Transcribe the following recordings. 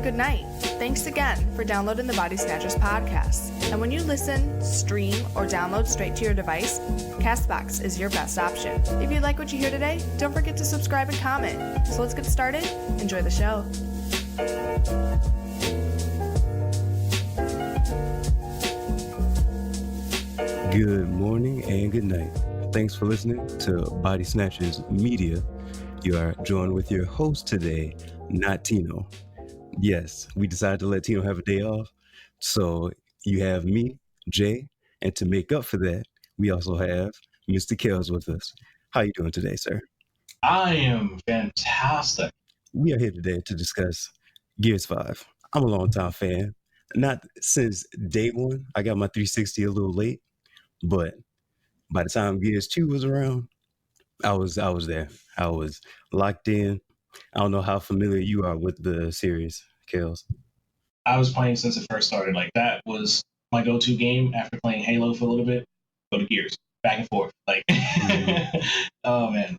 and good night. Thanks again for downloading the Body Snatchers podcast. And when you listen, stream, or download straight to your device, Castbox is your best option. If you like what you hear today, don't forget to subscribe and comment. So let's get started. Enjoy the show. Good morning and good night. Thanks for listening to Body Snatchers Media. You are joined with your host today, not Tino. Yes, we decided to let Tino have a day off. So you have me, Jay, and to make up for that, we also have Mr. Kellz with us. How you doing today, sir? I am fantastic. We are here today to discuss Gears 5. I'm a longtime fan. Not since day one. I got my 360 a little late, but by the time Gears 2 was around, I was there. I was locked in. I don't know how familiar you are with the series, Kellz. I was playing since it first started. Like, that was my go-to game after playing Halo for a little bit. Go to Gears, back and forth. Like, oh man.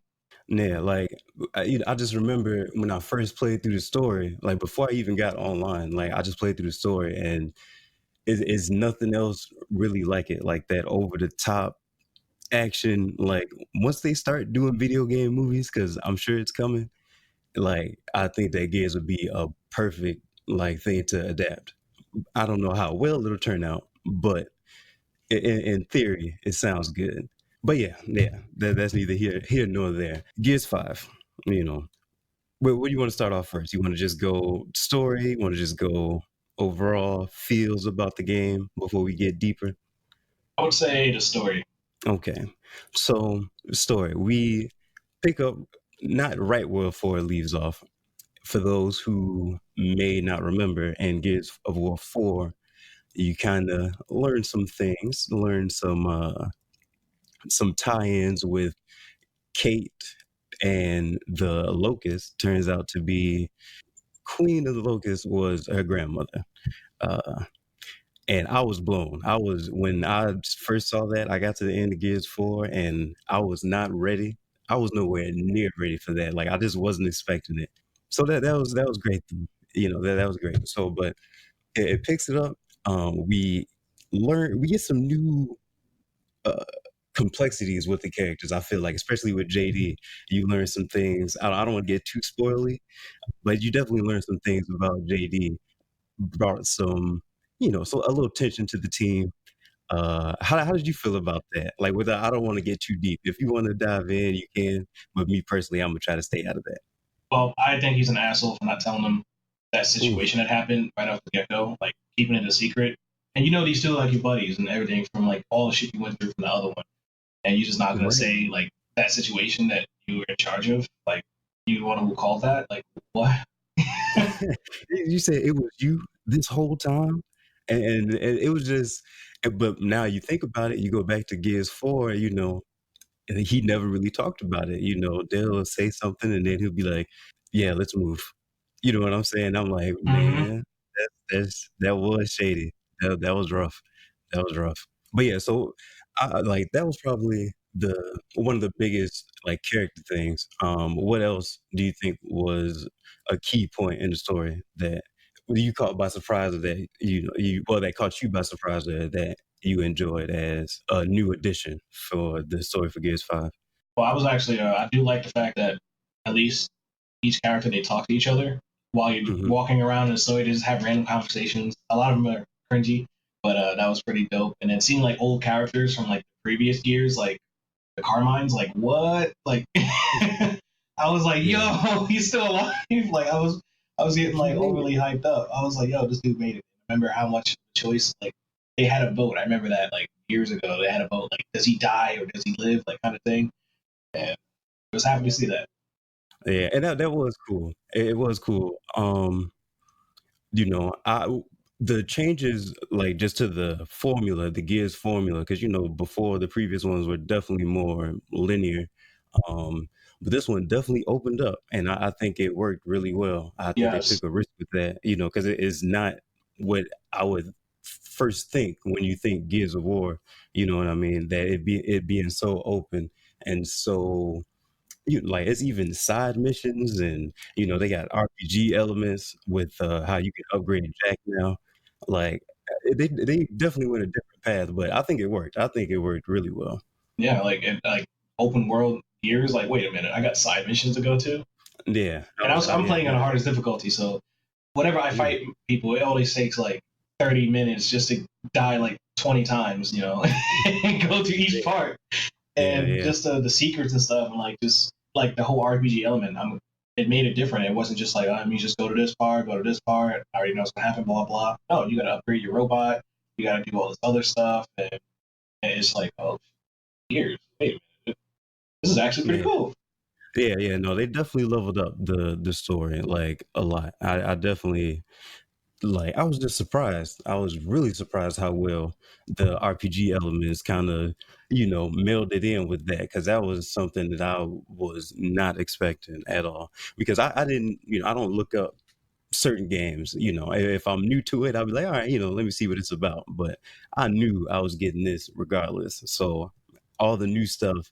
Yeah, like I just remember when I first played through the story, like before I even got online, like I just played through the story, and it's nothing else really like it, like that over the top action. Like once they start doing video game movies, because I'm sure it's coming, like I think that Gears would be a perfect like thing to adapt. I don't know how well it'll turn out, but in theory, it sounds good. But yeah, that's neither here nor there. Gears 5, where do you want to start off first? You want to just go story? You want to just go overall feels about the game before we get deeper? I would say the story. Okay, so story. We pick up not right where 4 leaves off. For those who may not remember, in Gears of War 4, you kind of learn some things, learn some tie-ins with Kate and the Locust. Turns out to be Queen of the Locust was her grandmother. And I was blown. When I first saw that, I got to the end of Gears 4 and I was not ready. I was nowhere near ready for that. Like I just wasn't expecting it. So that was great. That was great. So, but it picks it up. We get some new complexities with the characters. I feel like, especially with JD, you learn some things. I don't want to get too spoily, but you definitely learn some things about JD. Brought some, so a little tension to the team. How did you feel about that? Like, I don't want to get too deep. If you want to dive in, you can. But me personally, I'm gonna try to stay out of that. Well, I think he's an asshole for not telling them that situation that happened right off the get-go, like keeping it a secret. And these two like your buddies and everything from like all the shit you went through from the other one. And you're just not gonna say like that situation that you were in charge of, like you want to call that, like what? You said it was you this whole time, and it was just. But now you think about it, you go back to Gears 4, and he never really talked about it. They'll say something, and then he'll be like, "Yeah, let's move." You know what I'm saying? I'm like, man, that was shady. That was rough. That was rough. But yeah, so that was probably one of the biggest like character things. What else do you think was a key point in the story that you caught by surprise, or that that caught you by surprise, or that you enjoyed as a new addition for the story for Gears 5? Well, I was actually I do like the fact that at least each character, they talk to each other while you're walking around in the story. They just have random conversations. A lot of them are cringy, but that was pretty dope. And then seeing like old characters from like the previous years, like the Carmines, like what? Like I was like, yo, he's still alive. Like I was getting like overly hyped up. I was like, yo, this dude made it. Remember how much choice, like they had a vote. I remember that like years ago. They had a vote, like does he die or does he live, like kind of thing. And I was happy to see that. Yeah, and that was cool. It was cool. The changes, like just to the formula, the Gears formula, because before the previous ones were definitely more linear. But this one definitely opened up, and I think it worked really well. I think they took a risk with that, because it is not what I would first think when you think Gears of War. You know what I mean? That it being so open and so like it's even side missions, and they got RPG elements with how you can upgrade Jack now. Like they definitely went a different path, but I think it worked. I think it worked really well. Yeah, like open world gears. Like, wait a minute, I got side missions to go to, Yeah, and I'm yeah, playing on the hardest difficulty. So whenever I yeah, fight people, it always takes like 30 minutes just to die like 20 times, and go to each part. yeah, And yeah, just the secrets and stuff, and like just like the whole RPG element. It made it different. It wasn't just like, you just go to this part, go to this part. I already know what's gonna happen, blah blah. No, you gotta upgrade your robot. You gotta do all this other stuff, and it's like, oh, years. Wait a minute, this is actually pretty yeah. cool. Yeah. No, they definitely leveled up the story like a lot. I definitely like. I was just surprised. I was really surprised how well the RPG elements kind of melded in with that, because that was something that I was not expecting at all. Because I didn't I don't look up certain games. If I'm new to it, I'll be like, all right, let me see what it's about. But I knew I was getting this regardless. So all the new stuff,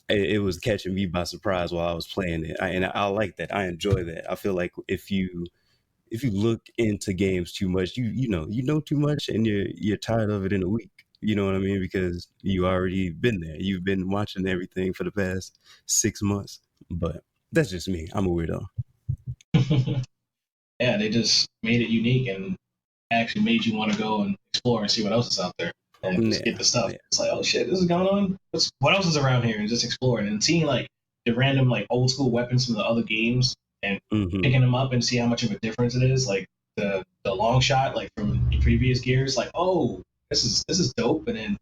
it was catching me by surprise while I was playing it, and I like that. I enjoy that. I feel like if you look into games too much, you know too much, and you're tired of it in a week. You know what I mean? Because you already been there. You've been watching everything for the past 6 months. But that's just me. I'm a weirdo. Yeah, they just made it unique and actually made you want to go and explore and see what else is out there and just get Yeah, the stuff. yeah. It's like, oh shit, this is going on. What else is around here? And just exploring and seeing like the random like old school weapons from the other games and Hmm. picking them up and see how much of a difference it is. Like the long shot like from the previous gears, like, oh, this is dope. And then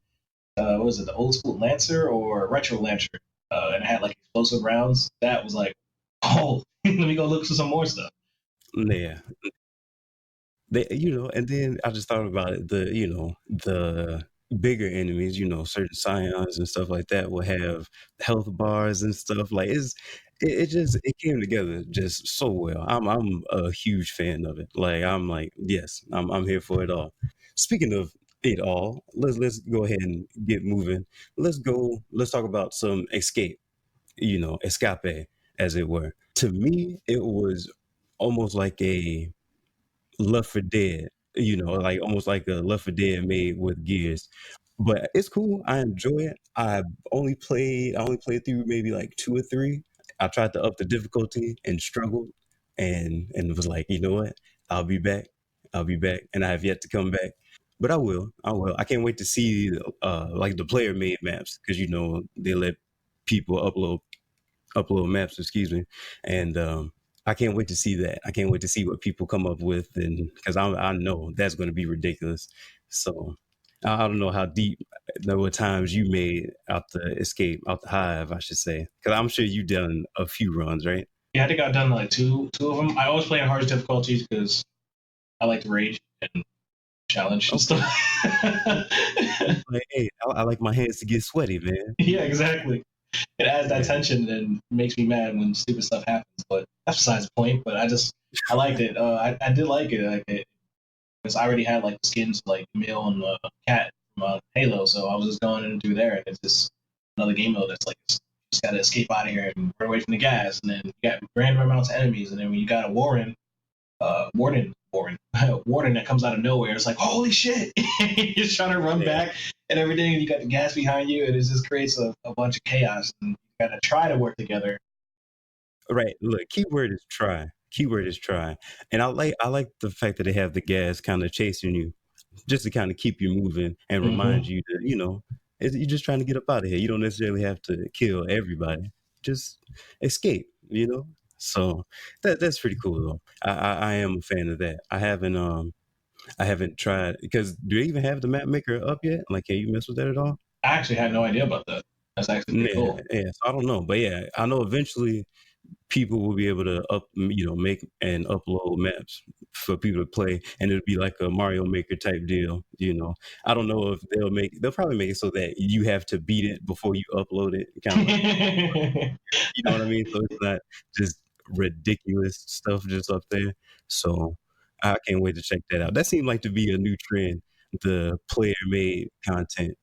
what was it, the old school Lancer or retro Lancer? And it had like explosive rounds. That was like, oh, let me go look for some more stuff. Yeah. And then I just thought about it. The bigger enemies, certain scions and stuff like that, will have health bars and stuff. Like it came together just so well. I'm a huge fan of it. Like I'm like, yes, I'm here for it all. Speaking of it all, let's go ahead and get moving. Let's talk about some escape, as it were. To me, it was almost like a Left for Dead, like almost like a Left for Dead made with gears. But it's cool. I enjoy it. I only played through maybe like two or three. I tried to up the difficulty and struggled, and was like, you know what? I'll be back. I'll be back. And I have yet to come back. But I will. I will. I can't wait to see like the player made maps, because they let people upload maps, excuse me, and I can't wait to see that. I can't wait to see what people come up with, and because I know that's going to be ridiculous. So I don't know how deep there were times you made out the escape, out the hive, I should say, because I'm sure you've done a few runs, right? Yeah, I think I've done like two of them. I always play in hardest difficulties because I like to rage and challenge and Okay. stuff. Like, hey, I like my hands to get sweaty, man. Yeah, exactly. It adds that Yeah. tension and makes me mad when stupid stuff happens. But that's besides the point. But I liked it. I did like it. Because I already had like the skins like Emil and Cat from Halo, so I was just going in and through there, and it's just another game mode that's like just got to escape out of here and run away from the gas, and then you got random amounts of enemies, and then when you got a Warden that comes out of nowhere. It's like, holy shit! You're just trying to run Yeah. back and everything, and you got the gas behind you, and it just creates a bunch of chaos. And you got to try to work together. Right. Look, keyword is try. Keyword is try. And I like the fact that they have the gas kind of chasing you, just to kind of keep you moving and Mm-hmm. remind you that you're just trying to get up out of here. You don't necessarily have to kill everybody. Just escape. So that's pretty cool though. I am a fan of that. I haven't tried, because do they even have the map maker up yet? Like, can you mess with that at all? I actually had no idea about that. That's actually pretty Yeah, cool. yeah. So I don't know, but yeah, I know eventually people will be able to make and upload maps for people to play, and it'll be like a Mario Maker type deal. I don't know if they'll probably make it so that you have to beat it before you upload it, kind of like, you know what I mean? So it's not just ridiculous stuff just up there. So I can't wait to check that out. That seemed like to be a new trend, the player made content,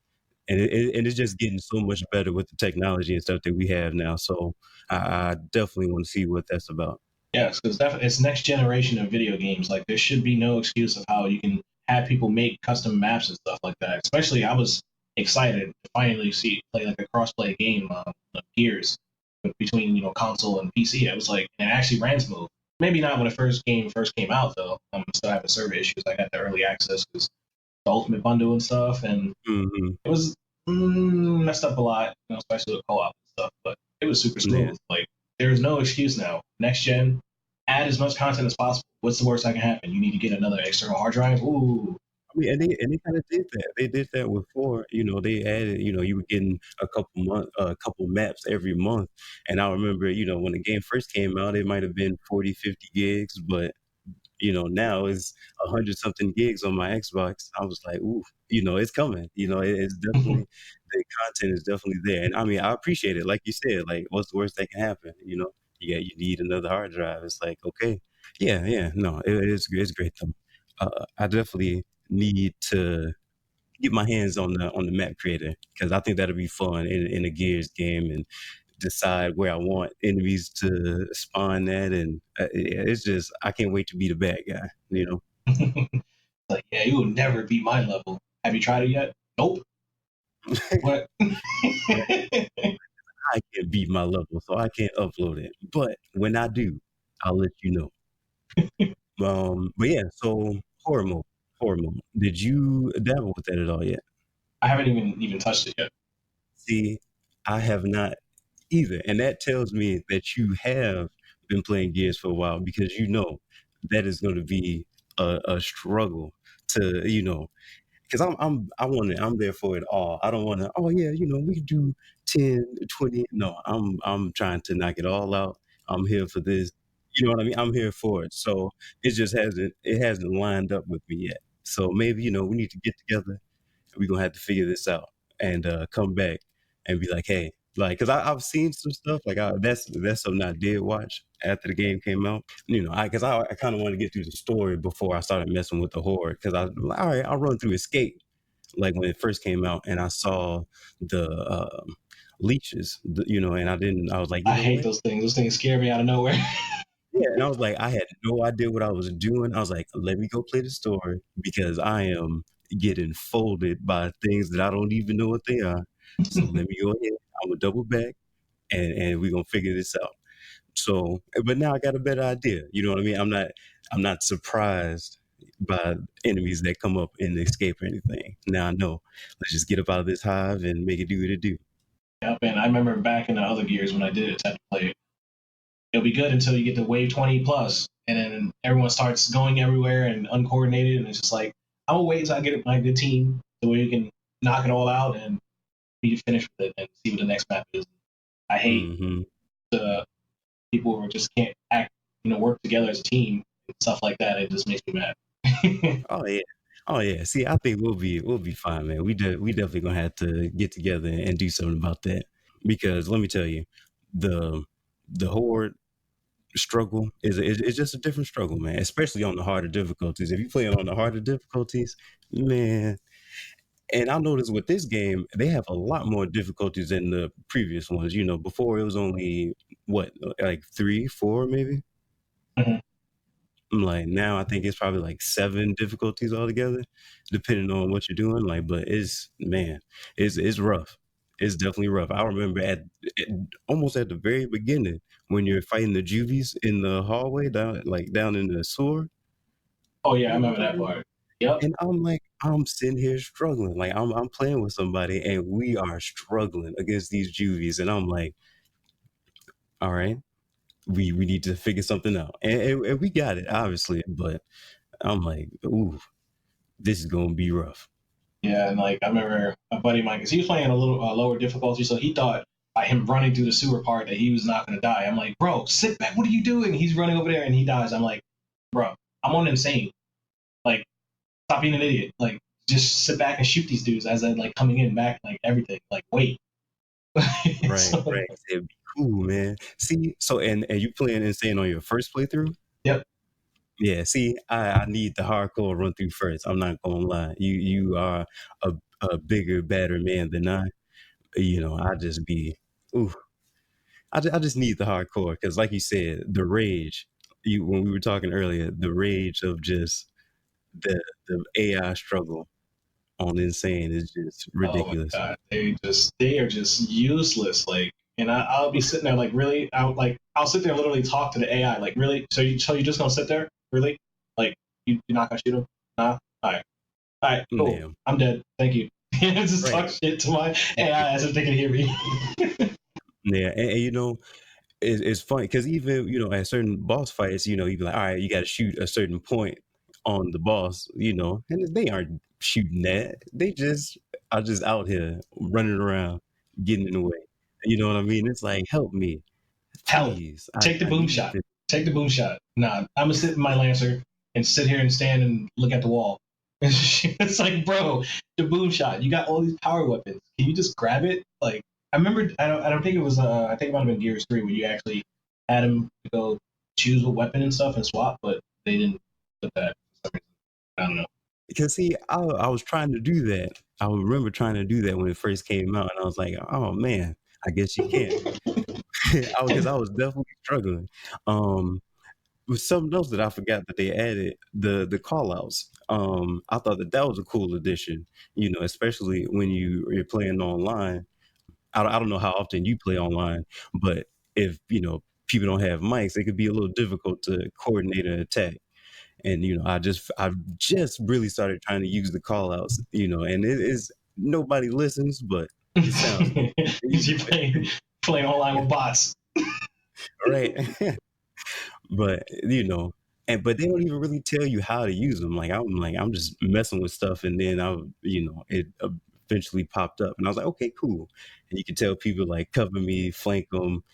and it's just getting so much better with the technology and stuff that we have now. So I definitely want to see what that's about. Yes, because it's next generation of video games. Like there should be no excuse of how you can have people make custom maps and stuff like that. Especially, I was excited to finally see play like a cross-play game, of Gears, between console and PC. It was like and it actually ran smooth. Maybe not when the first game first came out though. I'm still having server issues. I got the early access because the Ultimate Bundle and stuff, and it was messed up a lot, especially with co-op and stuff. But it was super smooth. Yeah. Like there's no excuse now. Next gen, add as much content as possible. What's the worst that can happen? You need to get another external hard drive. Ooh. I mean, and they kind of did that. They did that with 4. They added. You were getting a couple maps every month. And I remember, when the game first came out, it might have been 40, 50 gigs, but now it's 100 something gigs on my Xbox. I was like, ooh, it's coming. It's definitely the content is definitely there. And I mean, I appreciate it. Like you said, like what's the worst that can happen? You need another hard drive. It's like, okay, yeah, no, it's great though. I definitely need to get my hands on the map creator because I think that'll be fun in a Gears game and decide where I want enemies to spawn at, and it's just I can't wait to be the bad guy. Like, yeah, you will never beat my level. Have you tried it yet? Nope. What? I can't beat my level, so I can't upload it. But when I do, I'll let you know. But yeah, so horror mode. Did you dabble with that at all yet? I haven't even touched it yet. See, I have not either, and that tells me that you have been playing Gears for a while because that is going to be a struggle to because I'm there for it all. I don't want to. Oh yeah, we can do 10, 20. No, I'm trying to knock it all out. I'm here for this. You know what I mean? I'm here for it. So it hasn't lined up with me yet. So maybe we need to get together. We're gonna have to figure this out and come back and be like, hey, like, because I've seen some stuff like that's something I did watch after the game came out. Because I kind of want to get through the story before I started messing with the horror. Because I was like, all right, I'll run through Escape, like when it first came out, and I saw the leeches, and I was like, I hate those things. Those things scare me out of nowhere. Yeah, and I was like, I had no idea what I was doing. I was like, let me go play the story because I am getting folded by things that I don't even know what they are. So let me go ahead. I'm gonna double back and we're gonna figure this out. So, but now I got a better idea. You know what I mean? I'm not surprised by enemies that come up in the Escape or anything. Now I know. Let's just get up out of this hive and make it do what it do. Yep, and I remember back in the other Gears when I did attempt to play it. It'll be good until you get to wave 20 plus, and then everyone starts going everywhere and uncoordinated, and it's just like I'm gonna wait until I get my good team the way you can knock it all out and be finished with it and see what the next map is. I hate the people who just can't act, work together as a team and stuff like that. It just makes me mad. Oh yeah. See, I think we'll be fine, man. We definitely gonna have to get together and do something about that because let me tell you, the horde struggle is just a different struggle, man. Especially on the harder difficulties. If you play on the harder difficulties, man. And I noticed with this game, they have a lot more difficulties than the previous ones. Before it was only like 3, 4, maybe. Mm-hmm. I'm like now I think it's probably like 7 difficulties altogether, depending on what you're doing. Like, but it's rough. It's definitely rough. I remember almost at the very beginning when you're fighting the juvies in the hallway down in the sewer. Oh yeah, I remember that part. Yep. And I'm sitting here struggling. Like I'm playing with somebody and we are struggling against these juvies. And I'm like, all right, we need to figure something out. And we got it, obviously. But I'm like, ooh, this is gonna be rough. Yeah, and like I remember a buddy of mine, because he was playing a little lower difficulty, so he thought by him running through the sewer part that he was not going to die. I'm like, bro, sit back. What are you doing? He's running over there and he dies. I'm like, bro, I'm on insane. Like, stop being an idiot. Like, just sit back and shoot these dudes as they're like coming in back, like everything. Like, wait. Right. It'd be cool, man. See, so and you playing insane on your first playthrough? Yep. Yeah, see, I need the hardcore run through first. I'm not gonna lie. You are a bigger, badder man than I, I just be, ooh, I just need the hardcore because, like you said, the rage. When we were talking earlier, the rage of just the AI struggle on Insane is just Oh my ridiculous. god, they are just useless. Like, and I'll be sitting there like, really? I'll sit there and literally talk to the AI. Like, really? So you just gonna sit there? Really? Like, you're not gonna shoot him? Nah. All right, cool. Damn. I'm dead. Thank you. Just Right. talk shit to my AI as if they can hear me. Yeah, and it's funny because even at certain boss fights, you be like, all right, you got to shoot a certain point on the boss, and they aren't shooting that. They just are just out here running around, getting in the way. You know what I mean? It's like, help me, Hell, please. take the I boom need shot. this. Take the boom shot. Nah, I'm gonna sit in my Lancer and sit here and stand and look at the wall. It's like, bro, the boom shot. You got all these power weapons. Can you just grab it? Like, I remember. I don't think it was. I think it might have been Gears 3 where you actually had him to go choose a weapon and stuff and swap, but they didn't put that. For some reason. I don't know. Because see, I was trying to do that. I remember trying to do that when it first came out, and I was like, oh man, I guess you can't. Because I was definitely struggling. With something else that I forgot that they added, the call outs. I thought that was a cool addition, especially when you're playing online. I don't know how often you play online, but if people don't have mics, it could be a little difficult to coordinate an attack. And I've just really started trying to use the call outs, and it is nobody listens, but it sounds good. You playing online with bots. Right. But but they don't even really tell you how to use them. I'm just messing with stuff, and then it eventually popped up, and I was like, okay, cool. And you can tell people like cover me, flank them,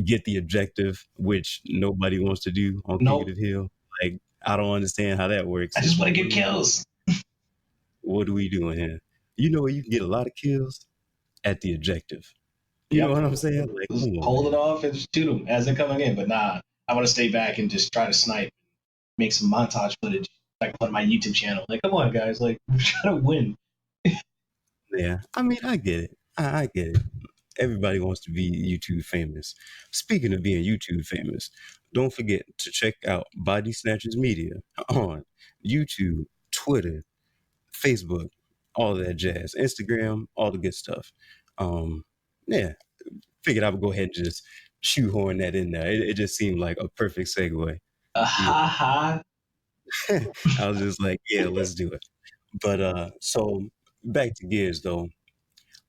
get the objective, which nobody wants to do on Nope. Fugitive Hill. Like, I don't understand how that works. I just want to get kills. What are we doing here? You know where you can get a lot of kills? At the objective. You know what I'm saying? Like, just hold it off and shoot them as they're coming in. But nah, I want to stay back and just try to snipe, make some montage footage, like on my YouTube channel. Like, come on, guys, like we're trying to win. Yeah, I mean, I get it. I get it. Everybody wants to be YouTube famous. Speaking of being YouTube famous, don't forget to check out Body Snatchers Media on YouTube, Twitter, Facebook, all that jazz, Instagram, all the good stuff. Yeah, figured I would go ahead and just shoehorn that in there. It just seemed like a perfect segue. Ha. I was just like, yeah, let's do it. But so back to Gears though.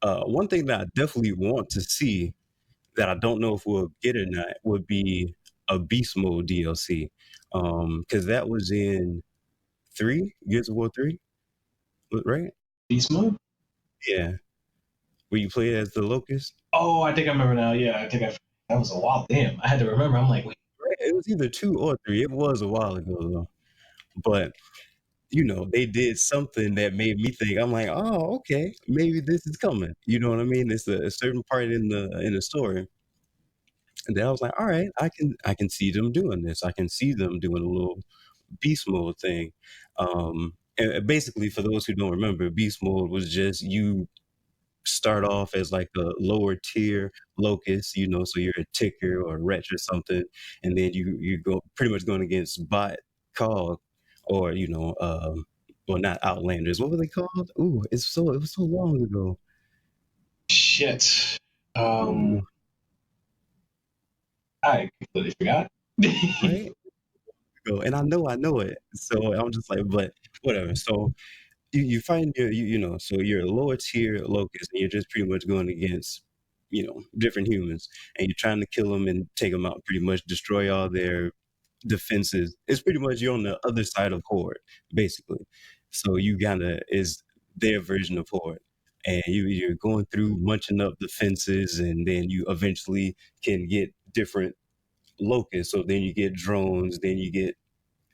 One thing that I definitely want to see that I don't know if we'll get or not would be a Beast Mode DLC. Because that was in Gears of War 3, right? Beast Mode? Yeah. Where you play as the Locust? Oh, I think I remember now. Yeah, that was a while. Damn, I had to remember. I'm like, wait. It was either 2 or 3. It was a while ago though. But they did something that made me think. I'm like, oh, okay, maybe this is coming. You know what I mean? It's a certain part in the story, and then I was like, all right, I can see them doing this. I can see them doing a little beast mode thing. And basically, for those who don't remember, beast mode was just you start off as like a lower tier locust, so you're a ticker or a wretch or something, and then you go pretty much going against bot cog or well, not outlanders. What were they called? Ooh, it was so long ago. Shit. Ooh. I completely forgot. Right? And I know it, so I'm just like, but whatever. So you find so you're a lower tier locust, and you're just pretty much going against different humans, and you're trying to kill them and take them out, pretty much destroy all their defenses. It's pretty much you're on the other side of Horde, basically. So you is their version of Horde, and you're going through munching up the fences, and then you eventually can get different locusts. So then you get drones, then you get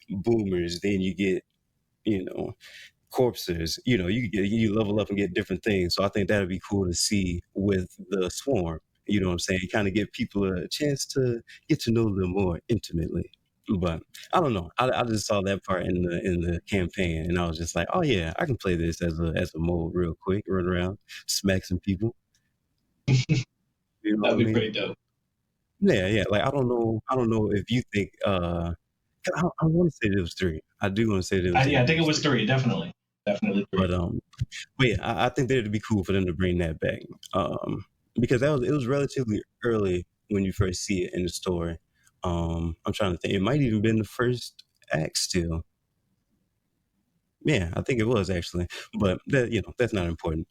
boomers, then you get corpses. You level up and get different things. So I think that'd be cool to see with the swarm. You know what I'm saying? Kind of give people a chance to get to know them more intimately. But I don't know. I just saw that part in the campaign, and I was just like, oh yeah, I can play this as a mode real quick, run around, smack some people. You know That'd what I be mean? pretty dope. Yeah, yeah. Like I don't know if you think. I want to say it was three. I do want to say Yeah, I it think it was was three. three. Definitely three. But yeah, I think that it'd be cool for them to bring that back. Because it was relatively early when you first see it in the story. I'm trying to think. It might even been the first act still. Yeah, I think it was actually, but that that's not important.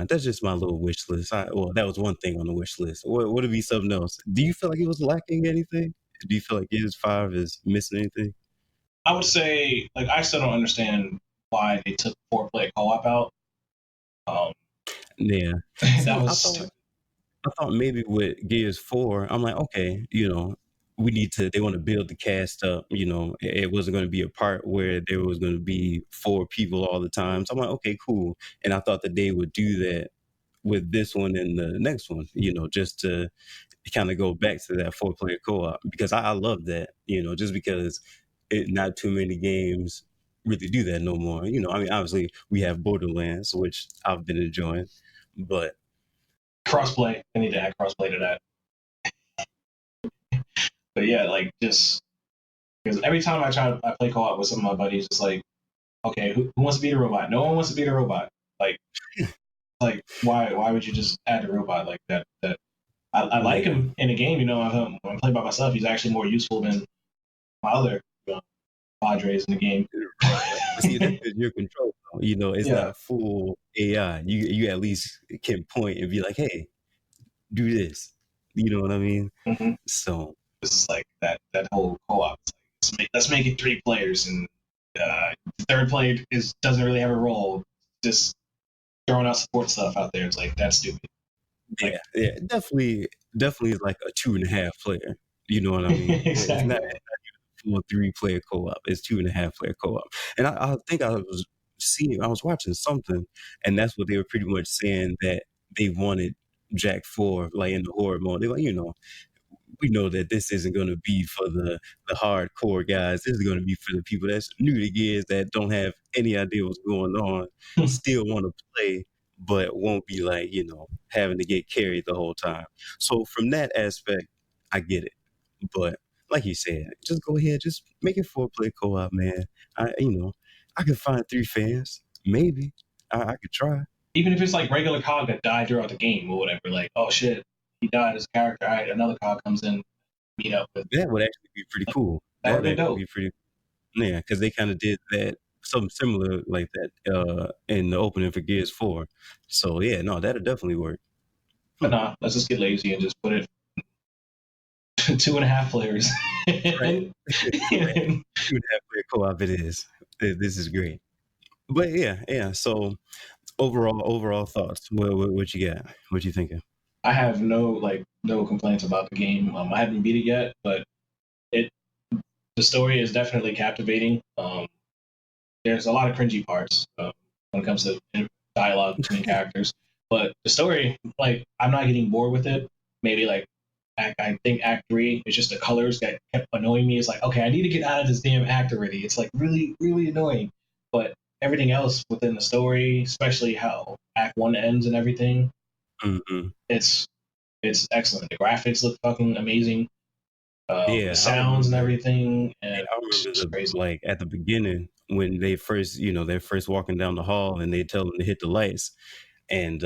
That's just my little wish list. Well, that was one thing on the wish list. What would it be something else? Do you feel like it was lacking anything? Do you feel like Gears 5 is missing anything? I would say, like, I still don't understand why they took 4-player co-op out. Um, Yeah. that See, was stupid. I thought maybe with Gears 4, I'm like, okay, they want to build the cast up. It wasn't going to be a part where there was going to be four people all the time. So I'm like, okay, cool. And I thought that they would do that with this one and the next one, just to kind of go back to that 4-player co-op because I love that, just because not too many games really do that no more. I mean, obviously we have Borderlands, which I've been enjoying, but Crossplay. I need to add crossplay to that. But yeah, like, just because every time I play co-op with some of my buddies, it's like, okay, who wants to be the robot? No one wants to be the robot. Like why would you just add a robot like that? I like him in the game. When I play by myself, he's actually more useful than my other Padres in the game. See, that's because you're controlled. It's Yeah. not full AI. You at least can point and be like, hey, do this. You know what I mean? Mm-hmm. So It's like that whole co-op. Let's make it 3 players, and the third player doesn't really have a role. Just throwing out support stuff out there. It's like, that's stupid. yeah, definitely is like a 2.5 player. You know what I mean? Exactly. It's not full 3-player co-op. It's 2.5-player co-op. And I think I was watching something, and that's what they were pretty much saying, that they wanted Jack 4 like in the horror mode. They're like, we know that this isn't going to be for the hardcore guys. This is going to be for the people that's new to Gears, that don't have any idea what's going on, still want to play, but won't be like, having to get carried the whole time. So from that aspect, I get it. But like you said, just go ahead, just make it 4-player co-op, man. I could find 3 fans, maybe. I could try. Even if it's like regular COG that died throughout the game or whatever, like, oh shit, he died as a character. All right, another COG comes in, meet up with. That would actually be pretty cool. That would be dope. Be pretty. Yeah, because they kind of did that, something similar like that, in the opening for Gears 4. So yeah, no, that'll definitely work. But nah, let's just get lazy and just put it 2.5 players. Right. 2.5-player co-op it is. This is great. But yeah. So overall thoughts. What you got? What you thinking? I have no complaints about the game. I haven't beat it yet, but the story is definitely captivating. There's a lot of cringy parts when it comes to dialogue between characters, but the story, like, I'm not getting bored with it. Maybe like I think Act 3 is just the colors that kept annoying me. It's like, okay, I need to get out of this damn act already. It's like really, really annoying. But everything else within the story, especially how Act 1 ends and everything, it's excellent. The graphics look fucking amazing. The sounds and everything. And I remember like at the beginning when they're first walking down the hall and they tell them to hit the lights. And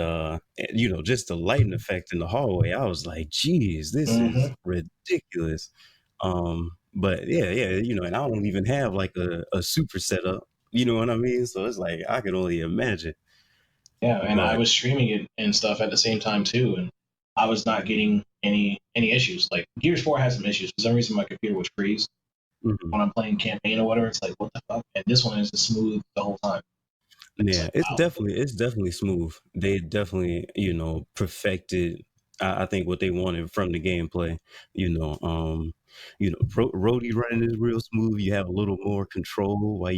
just the lighting effect in the hallway, I was like, geez, this is ridiculous. But yeah, and I don't even have like a super setup, you know what I mean? So it's like, I can only imagine. Yeah, and I was streaming it and stuff at the same time too, and I was not getting any issues. Like, Gears 4 has some issues. For some reason, my computer would freeze when I'm playing campaign or whatever. It's like, what the fuck? And this one is just smooth the whole time. Yeah, it's definitely smooth. They definitely, perfected, I think, what they wanted from the gameplay. Roadie running is real smooth. You have a little more control while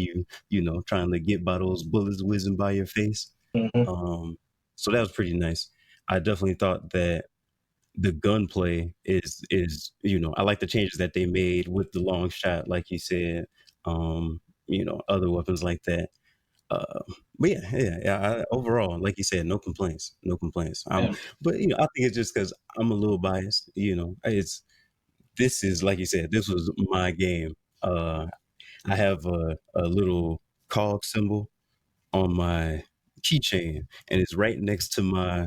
trying to get by those bullets whizzing by your face. So that was pretty nice. I definitely thought that the gunplay is I like the changes that they made with the long shot, like you said, other weapons like that. Uh, but overall, like you said, no complaints, no complaints. Yeah. But I think it's just because I'm a little biased. This is like you said, this was my game. I have a little cog symbol on my keychain, and it's right next to my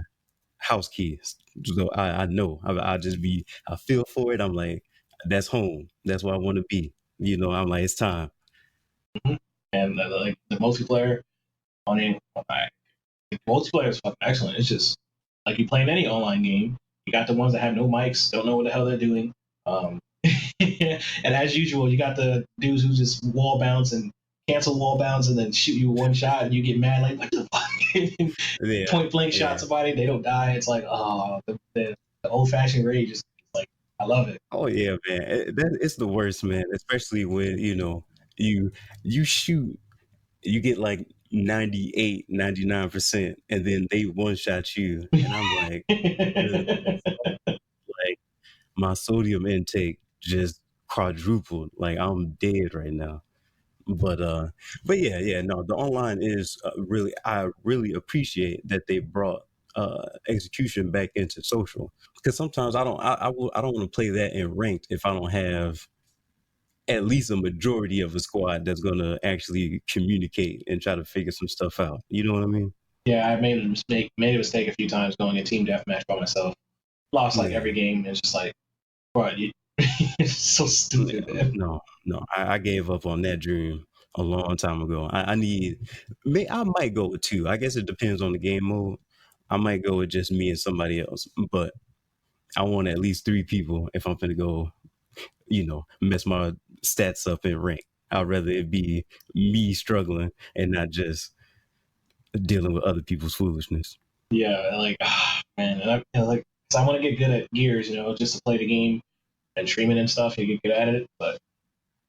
house keys. So I know I feel for it. I'm like, that's home. That's where I want to be. I'm like, it's time. And like the multiplayer on it, the multiplayer is fucking excellent. It's just like you playing any online game. You got the ones that have no mics, don't know what the hell they're doing. And as usual, you got the dudes who just wall bounce and cancel wall bounce and then shoot you one shot and you get mad like, what the fuck? Point blank shot somebody, they don't die. It's like, oh, the old fashioned rage is like, I love it. Oh yeah, man. It's the worst, man. Especially when you shoot, you get like 98, 99%, and then they one shot you, and I'm like, like my sodium intake just quadrupled. Like I'm dead right now. But no, the online is I really appreciate that they brought execution back into social, because sometimes I don't want to play that in ranked if I don't have at least a majority of a squad that's gonna actually communicate and try to figure some stuff out. You know what I mean? Yeah, I made a mistake a few times going in team deathmatch by myself. Lost like every game. It's just like, bro, it's so stupid, man. No, I gave up on that dream a long time ago. I might go with 2. I guess it depends on the game mode. I might go with just me and somebody else, but I want at least 3 people if I'm gonna go, mess my stats up in rank. I'd rather it be me struggling and not just dealing with other people's foolishness. Yeah, like, man, and I want to get good at Gears, just to play the game and stream it and stuff. You get good at it, but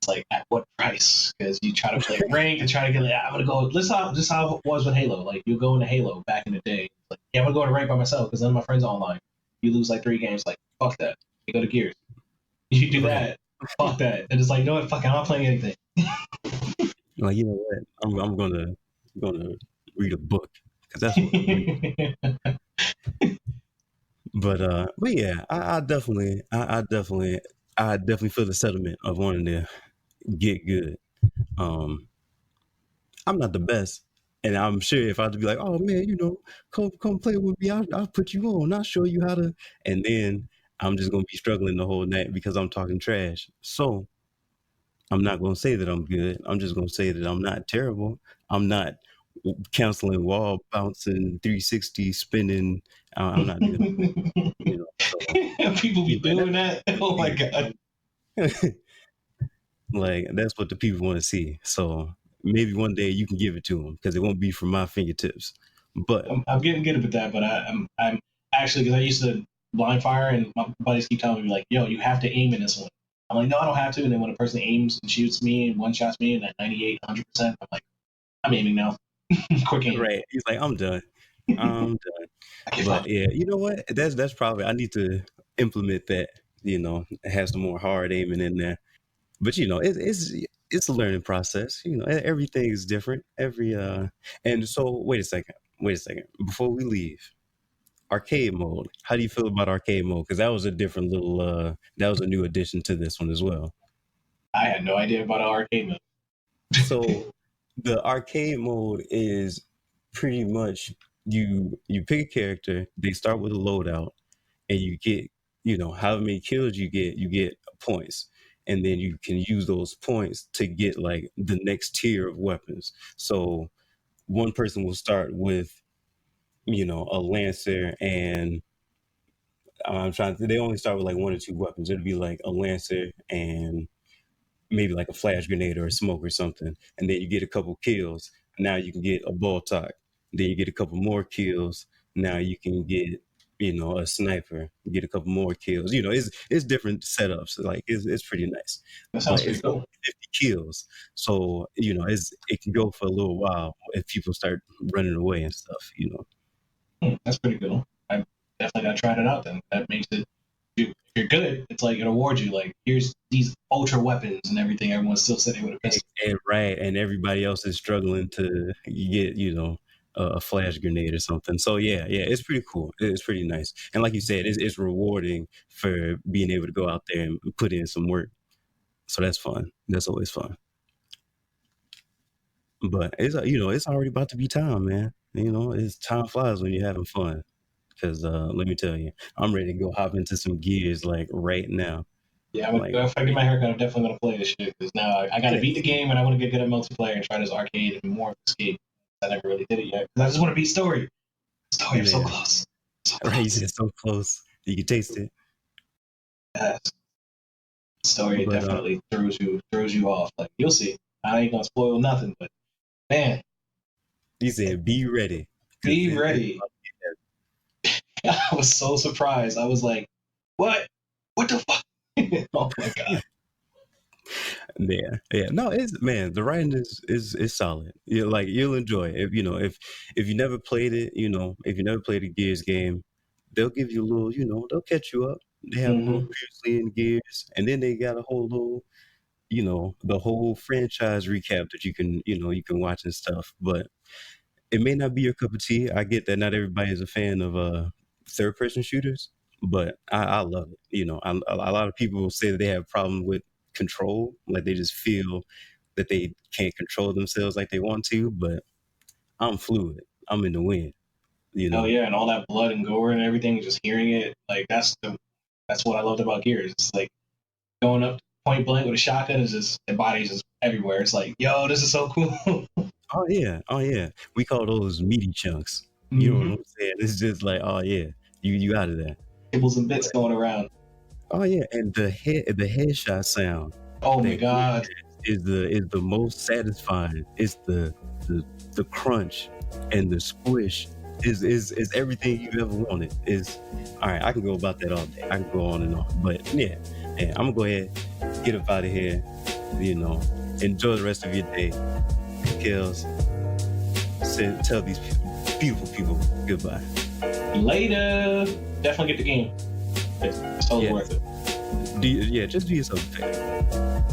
it's like, at what price? Because you try to play ranked and try to get like, I'm gonna go. This is how it was with Halo. Like, you go into Halo back in the day. Like, yeah, I'm gonna go to rank by myself because none of my friends are online. You lose like 3 games. Like, fuck that. You go to Gears. You do that. Fuck that. And it's like, you know what? Fuck, I'm not playing anything. Like, you know what? I'm gonna read a book because that's what I'm reading. But yeah, I definitely feel the sentiment of wanting to get good. I'm not the best, and I'm sure if I had to be like, oh man, come play with me, I'll put you on, I'll show you how to, and then I'm just gonna be struggling the whole night because I'm talking trash. So I'm not gonna say that I'm good. I'm just gonna say that I'm not terrible. I'm not canceling wall bouncing 360 spinning. I'm not doing so. People be doing that. Oh my god. Like, that's what the people want to see. So maybe one day you can give it to them because it won't be from my fingertips. But I'm getting good at that. But I'm actually, because I used to blind fire, and my buddies keep telling me like, "Yo, you have to aim in this one." I'm like, "No, I don't have to." And then when a person aims and shoots me and one shots me, and at 98, 100%, I'm like, "I'm aiming now." Quick aim. Right. He's like, I'm done. But yeah, you know what? That's probably, I need to implement that. It has some more hard aiming in there. But it's a learning process. Everything is different. And so wait a second. Before we leave, arcade mode. How do you feel about arcade mode? Because that was a different little that was a new addition to this one as well. I had no idea about arcade mode. So the arcade mode is pretty much you pick a character, they start with a loadout, and you get, however many kills you get points. And then you can use those points to get like the next tier of weapons. So one person will start with, a lancer, and they only start with like 1 or 2 weapons. It'll be like a lancer and maybe like a flash grenade or a smoke or something. And then you get a couple kills. Now you can get a ball talk. Then you get a couple more kills. Now you can get, a sniper, get a couple more kills. It's different setups. Like it's pretty nice. That sounds pretty cool. 50 kills. So, it can go for a little while if people start running away and stuff, That's pretty cool. definitely gotta try it out. Then that makes it. If you're good, it's like it awards you. Like here's these ultra weapons and everything. Everyone's still sitting with a pistol. Right, and everybody else is struggling to get, a flash grenade or something. So yeah, it's pretty cool. It's pretty nice, and like you said, it's rewarding for being able to go out there and put in some work. So that's fun. That's always fun. But it's already about to be time, man. It's time flies when you're having fun. Because let me tell you, I'm ready to go hop into some gears like right now. Yeah, if I get my haircut, I'm definitely gonna play this shit because now I gotta beat the game and I want to get good at multiplayer and try this arcade and more of this game. I never really did it yet because I just want to beat story. Story, I'm so close. Right, it's so close. You can taste it. Yes. Story definitely throws you off. Like you'll see. I ain't gonna spoil nothing, but man. He said, "Be ready." Be ready. I was so surprised. I was like, "What? What the fuck?" Oh my god. Yeah. No, the writing is solid. You'll enjoy it. If you never played it, if you never played a Gears game, they'll give you a little, they'll catch you up. They have a little previously in Gears, and then they got a whole little, the whole franchise recap that you can watch and stuff. But it may not be your cup of tea. I get that not everybody is a fan of third-person shooters, but I love it. A lot of people say that they have problems with control, like they just feel that they can't control themselves like they want to. But I'm fluid. I'm in the wind. Oh yeah, and all that blood and gore and everything, just hearing it, like that's what I loved about Gears. It's like going up point blank with a shotgun is just the body's just everywhere. It's like, yo, this is so cool. Oh yeah. We call those meaty chunks. You know what I'm saying? It's just like, oh yeah, you out of there. Kibbles and bits going around. Oh yeah, and the headshot sound. Oh my god, is the most satisfying. It's the crunch and the squish is everything you've ever wanted. Is all right. I can go about that all day. I can go on and on. But yeah, I'm gonna go ahead, get up out of here. Enjoy the rest of your day. Kellz, tell these beautiful people goodbye. Later. Definitely get the game. It's totally worth it. Just do yourself a favor.